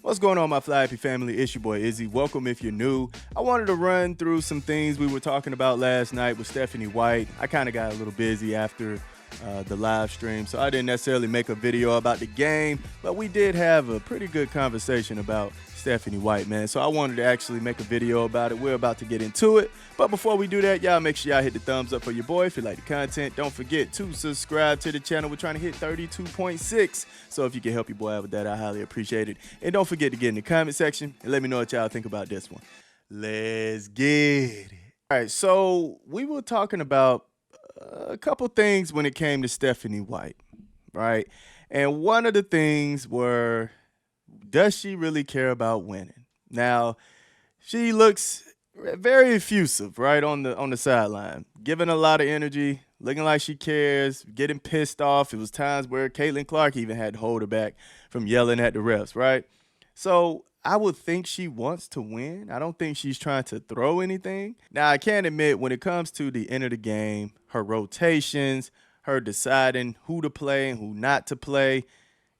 What's going on, my Fly Happy family? It's your boy Izzy. Welcome if you're new. I wanted to run through some things we were talking about last night with Stephanie White. I kind of got a little busy after the live stream, so I didn't necessarily make a video about the game, but we did have a pretty good conversation about Stephanie White, man. So I wanted to actually make a video about it. We're about to get into it. But before we do that, y'all make sure y'all hit the thumbs up for your boy if you like the content. Don't forget to subscribe to the channel. We're trying to hit 32.6. So if you can help your boy out with that, I highly appreciate it. And don't forget to get in the comment section and let me know what y'all think about this one. Let's get it. All right, so we were talking about a couple things when it came to Stephanie White, right? And one of the things were, does she really care about winning? Now, she looks very effusive, right, on the sideline, giving a lot of energy, looking like she cares, getting pissed off. It was times where Caitlin Clark even had to hold her back from yelling at the refs, right? So I would think she wants to win. I don't think she's trying to throw anything. Now, I can admit when it comes to the end of the game, her rotations, her deciding who to play and who not to play,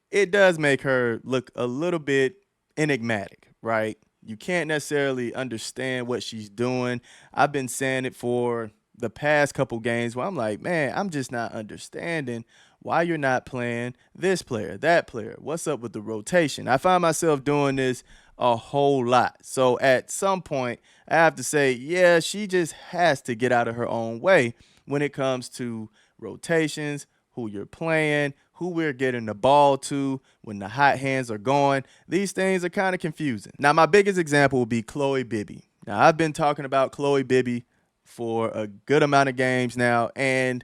it does make her look a little bit enigmatic, right? You can't necessarily understand what she's doing. I've been saying it for the past couple games where I'm like, man, I'm just not understanding why you're not playing this player, that player. What's up with the rotation? I find myself doing this a whole lot. So at some point, I have to say, yeah, she just has to get out of her own way when it comes to rotations, who you're playing, who we're getting the ball to, when the hot hands are going. These things are kind of confusing. Now, my biggest example would be Chloe Bibby. Now, I've been talking about Chloe Bibby for a good amount of games now, and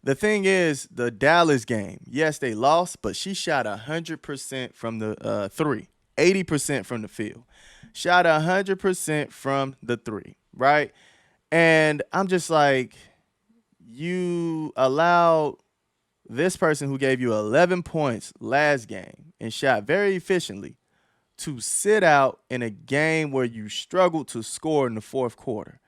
the thing is, the Dallas game, yes, they lost, but she shot 100% from the three, 80% from the field. Shot 100% from the three, right? And I'm just like, you allowed this person who gave you 11 points last game and shot very efficiently to sit out in a game where you struggled to score in the fourth quarter.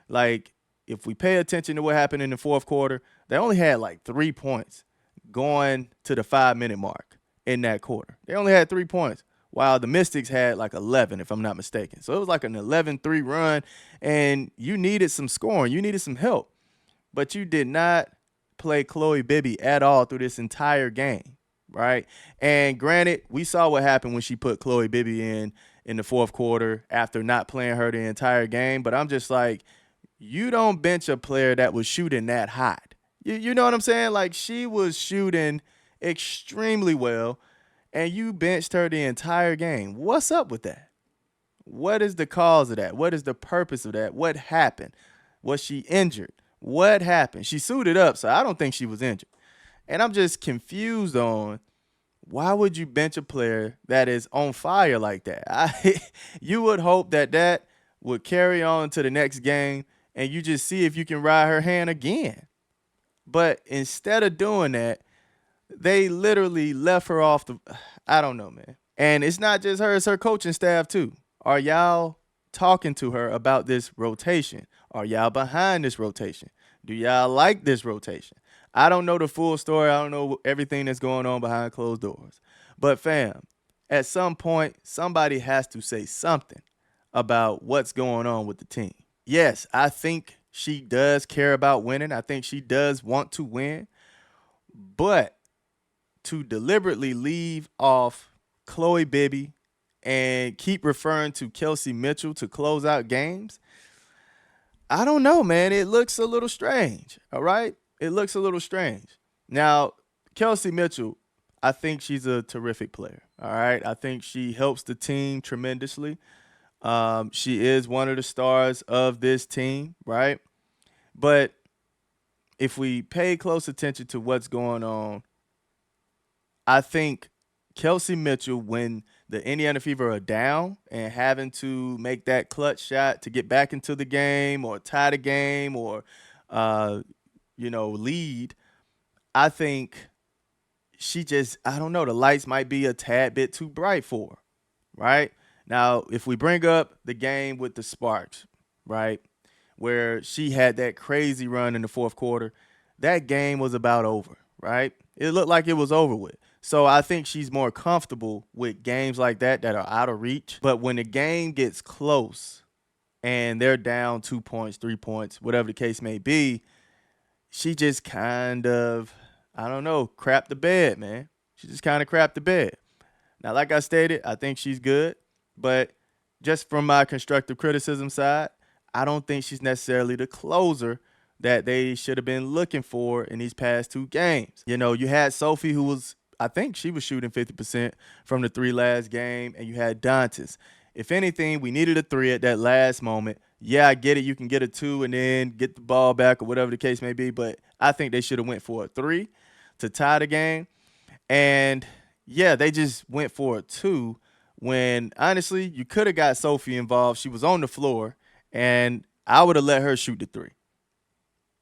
Like, if we pay attention to what happened in the fourth quarter, they only had like 3 points going to the 5-minute mark in that quarter. They only had 3 points, while the Mystics had like 11, if I'm not mistaken. So it was like an 11-3 run, and you needed some scoring. You needed some help. But you did not play Chloe Bibby at all through this entire game, right? And granted, we saw what happened when she put Chloe Bibby in the fourth quarter after not playing her the entire game. But I'm just like, you don't bench a player that was shooting that hot. You know what I'm saying? Like, she was shooting extremely well, and you benched her the entire game. What's up with that? What is the cause of that? What is the purpose of that? What happened? Was she injured? What happened? She suited up, so I don't think she was injured. And I'm just confused on, why would you bench a player that is on fire like that? You would hope that that would carry on to the next game and you just see if you can ride her hand again. But instead of doing that, they literally left her off the – I don't know, man. And it's not just her, it's her coaching staff too. Are y'all talking to her about this rotation? Are y'all behind this rotation? Do y'all like this rotation? I don't know the full story. I don't know everything that's going on behind closed doors. But fam, at some point, somebody has to say something about what's going on with the team. Yes, I think she does care about winning. I think she does want to win. But to deliberately leave off Chloe Bibby and keep referring to Kelsey Mitchell to close out games, I don't know, man. It looks a little strange, all right? It looks a little strange. Now, Kelsey Mitchell, I think she's a terrific player, all right? I think she helps the team tremendously. She is one of the stars of this team, right? But if we pay close attention to what's going on, I think Kelsey Mitchell, when the Indiana Fever are down and having to make that clutch shot to get back into the game or tie the game or, lead, I think she just, I don't know, the lights might be a tad bit too bright for her, right? Now, if we bring up the game with the Sparks, right, where she had that crazy run in the fourth quarter, that game was about over, right? It looked like it was over with. So I think she's more comfortable with games like that are out of reach. But when the game gets close and they're down 2 points, 3 points, whatever the case may be, she just kind of, I don't know, crap the bed, man. She just kind of crapped the bed. Now, like I stated, I think she's good, but just from my constructive criticism side, I don't think she's necessarily the closer that they should have been looking for in these past two games. You know, you had Sophie, who was, I think she was shooting 50% from the three last game, and you had Dantas. If anything, we needed a three at that last moment. Yeah, I get it. You can get a two and then get the ball back or whatever the case may be, but I think they should have went for a three to tie the game. And yeah, they just went for a two when honestly you could have got Sophie involved. She was on the floor, and I would have let her shoot the three.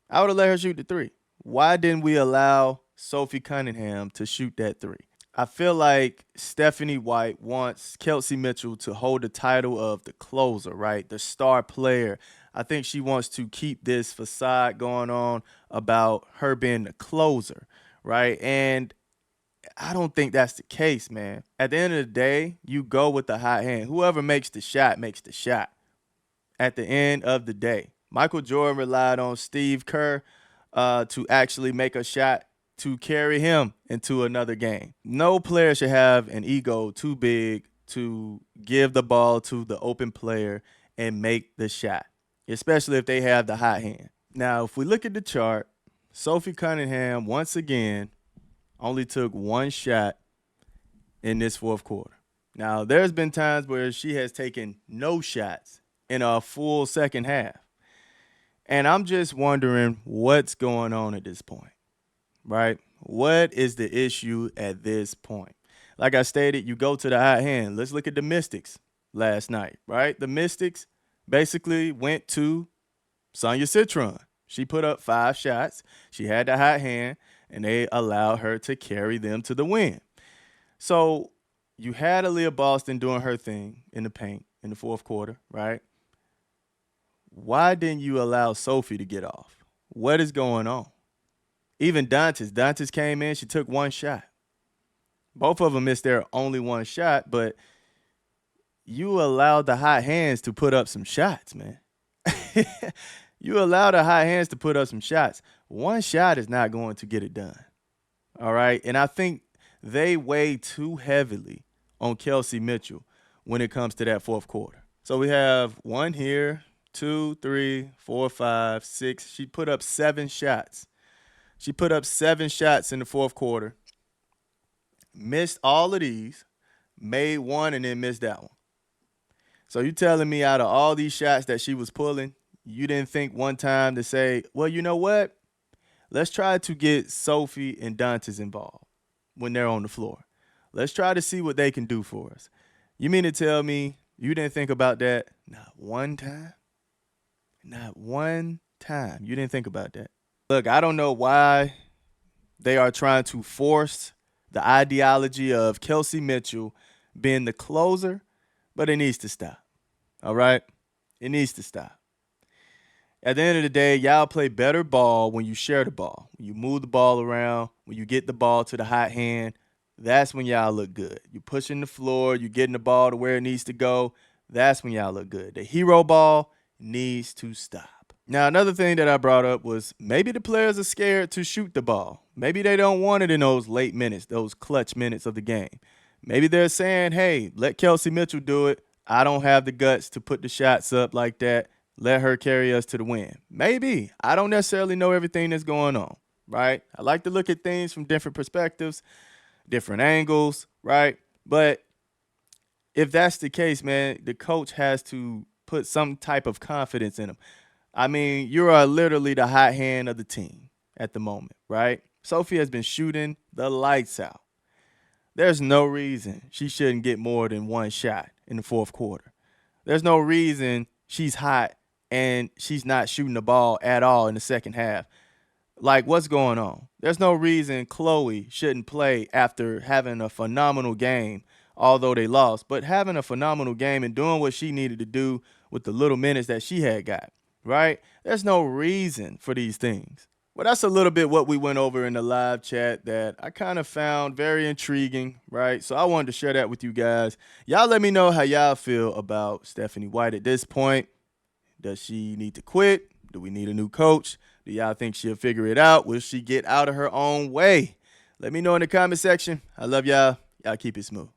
I would have let her shoot the three. Why didn't we allow Sophie Cunningham to shoot that three? I feel like Stephanie White wants Kelsey Mitchell to hold the title of the closer, right? The star player. I think she wants to keep this facade going on about her being the closer, right? And I don't think that's the case, man. At the end of the day, you go with the hot hand. Whoever makes the shot makes the shot. At the end of the day, Michael Jordan relied on Steve Kerr to actually make a shot to carry him into another game. No player should have an ego too big to give the ball to the open player and make the shot, especially if they have the hot hand. Now, if we look at the chart, Sophie Cunningham, once again, only took one shot in this fourth quarter. Now, there's been times where she has taken no shots in a full second half. And I'm just wondering what's going on at this point, right? What is the issue at this point? Like I stated, you go to the hot hand. Let's look at the Mystics last night, right? The Mystics basically went to Sonia Citron. She put up 5 shots. She had the hot hand, and they allowed her to carry them to the win. So you had Aaliyah Boston doing her thing in the paint in the fourth quarter, right? Why didn't you allow Sophie to get off? What is going on? Even Dantas came in. She took one shot. Both of them missed their only one shot, but you allowed the hot hands to put up some shots, man. You allowed the hot hands to put up some shots. One shot is not going to get it done. All right? And I think they weigh too heavily on Kelsey Mitchell when it comes to that fourth quarter. So we have one here, 2, 3, 4, 5, 6. She put up 7 shots. She put up 7 shots in the fourth quarter. Missed all of these, made one, and then missed that one. So you telling me out of all these shots that she was pulling, you didn't think one time to say, well, you know what? Let's try to get Sophie and Dantas involved when they're on the floor. Let's try to see what they can do for us. You mean to tell me you didn't think about that not one time? Not one time. You didn't think about that. Look, I don't know why they are trying to force the ideology of Kelsey Mitchell being the closer, but it needs to stop. All right? It needs to stop. At the end of the day, y'all play better ball when you share the ball. When you move the ball around, when you get the ball to the hot hand, that's when y'all look good. You're pushing the floor, you're getting the ball to where it needs to go. That's when y'all look good. The hero ball needs to stop. Now, another thing that I brought up was maybe the players are scared to shoot the ball. Maybe they don't want it in those late minutes, those clutch minutes of the game. Maybe they're saying, hey, let Kelsey Mitchell do it. I don't have the guts to put the shots up like that. Let her carry us to the win. Maybe. I don't necessarily know everything that's going on, right? I like to look at things from different perspectives, different angles, right? But if that's the case, man, the coach has to put some type of confidence in them. I mean, you are literally the hot hand of the team at the moment, right? Sophie has been shooting the lights out. There's no reason she shouldn't get more than one shot in the fourth quarter. There's no reason she's hot and she's not shooting the ball at all in the second half. Like, what's going on? There's no reason Chloe shouldn't play after having a phenomenal game, although they lost, but having a phenomenal game and doing what she needed to do with the little minutes that she had got, right? There's no reason for these things. Well, that's a little bit what we went over in the live chat that I kind of found very intriguing, right? So I wanted to share that with you guys. Y'all let me know how y'all feel about Stephanie White at this point. Does she need to quit? Do we need a new coach? Do y'all think she'll figure it out? Will she get out of her own way? Let me know in the comment section. I love y'all. Y'all keep it smooth.